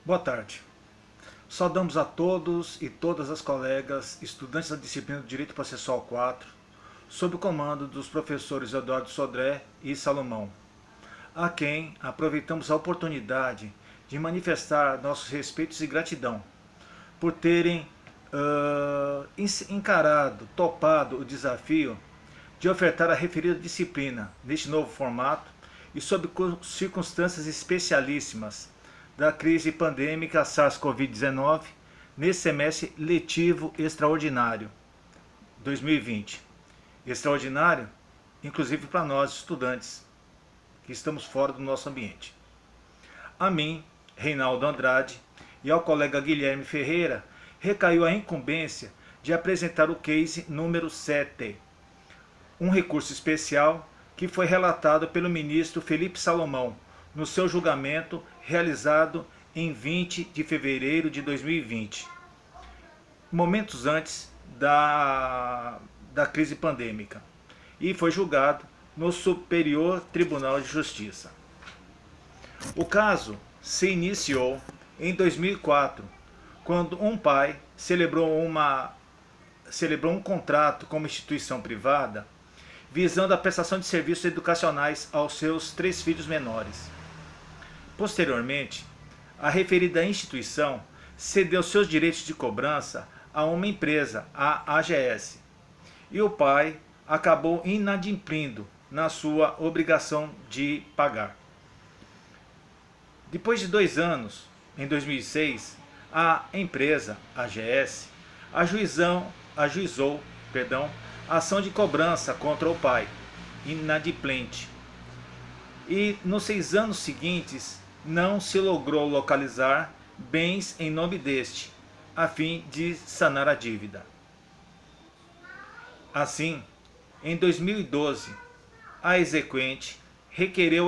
Boa tarde. Saudamos a todos e todas as colegas, estudantes da disciplina do Direito Processual 4, sob o comando dos professores Eduardo Sodré e Salomão, a quem aproveitamos a oportunidade de manifestar nossos respeitos e gratidão por terem encarado, topado o desafio de ofertar a referida disciplina neste novo formato e sob circunstâncias especialíssimas da crise pandêmica SARS-CoV-19 nesse semestre letivo extraordinário 2020. Extraordinário, inclusive para nós, estudantes, que estamos fora do nosso ambiente. A mim, Reinaldo Andrade, e ao colega Guilherme Ferreira, recaiu a incumbência de apresentar o case número 7, um recurso especial que foi relatado pelo ministro Felipe Salomão, no seu julgamento realizado em 20 de fevereiro de 2020, momentos antes da crise pandêmica, e foi julgado no Superior Tribunal de Justiça. O caso se iniciou em 2004, quando um pai celebrou um contrato com uma instituição privada visando a prestação de serviços educacionais aos seus 3 filhos menores. Posteriormente, a referida instituição cedeu seus direitos de cobrança a uma empresa, a AGS, e o pai acabou inadimplindo na sua obrigação de pagar. Depois de 2 anos, em 2006, a empresa, a AGS, ajuizou a ação de cobrança contra o pai, inadimplente. E nos 6 anos seguintes, não se logrou localizar bens em nome deste, a fim de sanar a dívida. Assim, em 2012, a exequente requereu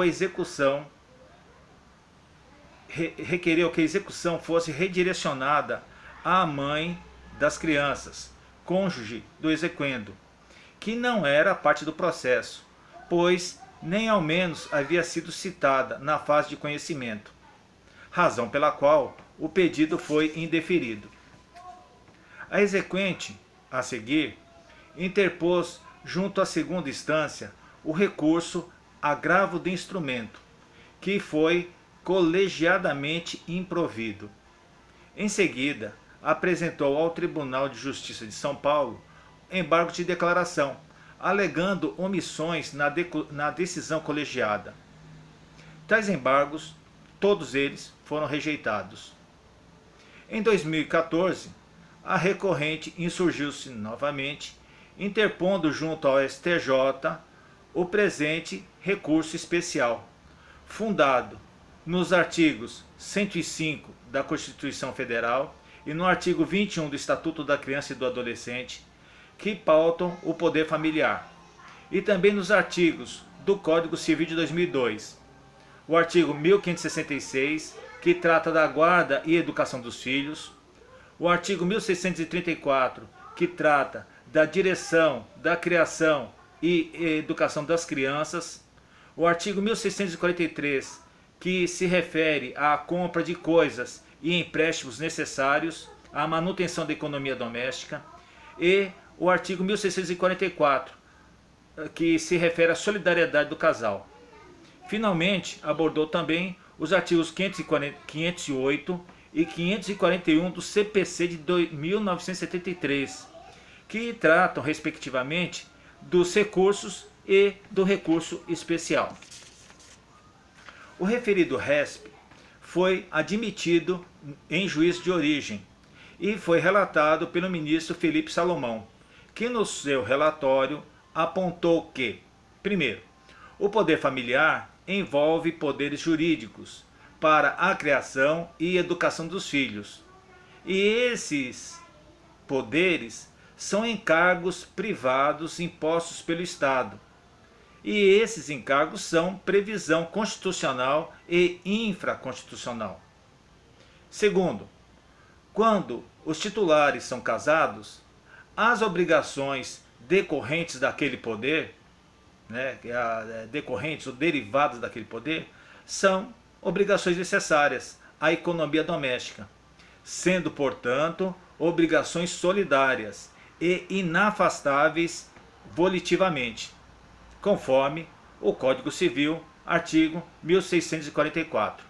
que a execução fosse redirecionada à mãe das crianças, cônjuge do exequendo, que não era parte do processo, pois nem ao menos havia sido citada na fase de conhecimento, razão pela qual o pedido foi indeferido. A exequente, a seguir, interpôs junto à segunda instância o recurso agravo de instrumento, que foi colegiadamente improvido. Em seguida, apresentou ao Tribunal de Justiça de São Paulo embargo de declaração, alegando omissões na decisão colegiada. Tais embargos, todos eles, foram rejeitados. Em 2014, a recorrente insurgiu-se novamente, interpondo junto ao STJ o presente recurso especial, fundado nos artigos 105 da Constituição Federal e no artigo 21 do Estatuto da Criança e do Adolescente, que pautam o poder familiar, e também nos artigos do Código Civil de 2002, o artigo 1566, que trata da guarda e educação dos filhos, o artigo 1634, que trata da direção, da criação e educação das crianças, o artigo 1643, que se refere à compra de coisas e empréstimos necessários à manutenção da economia doméstica, e o artigo 1644, que se refere à solidariedade do casal. Finalmente, abordou também os artigos 508 e 541 do CPC de 1973, que tratam, respectivamente, dos recursos e do recurso especial. O referido RESP foi admitido em juízo de origem e foi relatado pelo ministro Felipe Salomão, que no seu relatório apontou que, primeiro, o poder familiar envolve poderes jurídicos para a criação e educação dos filhos, e esses poderes são encargos privados impostos pelo Estado, e esses encargos são previsão constitucional e infraconstitucional. Segundo, quando os titulares são casados, as obrigações decorrentes daquele poder, decorrentes ou derivadas daquele poder, são obrigações necessárias à economia doméstica, sendo, portanto, obrigações solidárias e inafastáveis volitivamente, conforme o Código Civil, artigo 1644.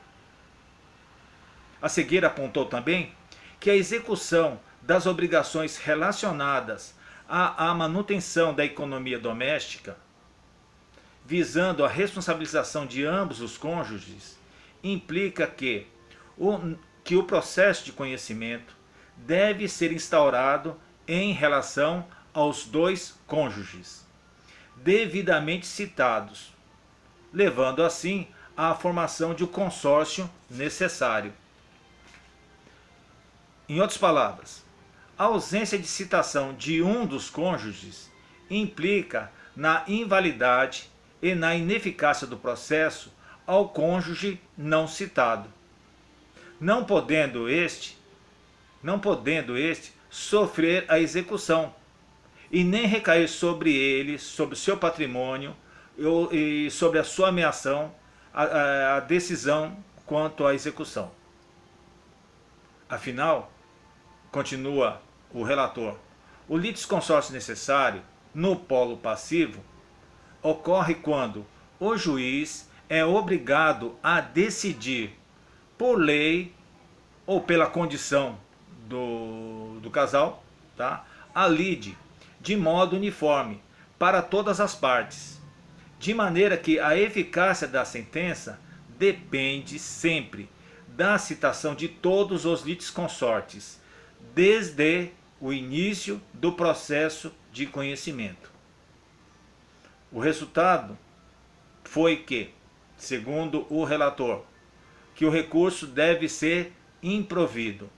A seguir apontou também que a execução das obrigações relacionadas à manutenção da economia doméstica, visando a responsabilização de ambos os cônjuges, implica que o processo de conhecimento deve ser instaurado em relação aos dois cônjuges, devidamente citados, levando assim à formação de um consórcio necessário. Em outras palavras, a ausência de citação de um dos cônjuges implica na invalidade e na ineficácia do processo ao cônjuge não citado, não podendo este sofrer a execução e nem recair sobre ele, sobre o seu patrimônio e sobre a sua ameação a decisão quanto à execução. Afinal, continua o relator, o litisconsórcio necessário no polo passivo ocorre quando o juiz é obrigado a decidir por lei ou pela condição do casal, tá? A lide de modo uniforme para todas as partes, de maneira que a eficácia da sentença depende sempre da citação de todos os litisconsortes, desde o início do processo de conhecimento. O resultado foi que, segundo o relator, que o recurso deve ser improvido.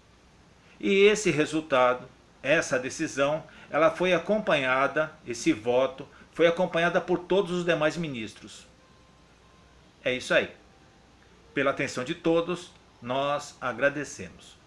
E esse resultado, essa decisão, ela foi acompanhada, esse voto, foi acompanhada por todos os demais ministros. É isso aí. Pela atenção de todos, nós agradecemos.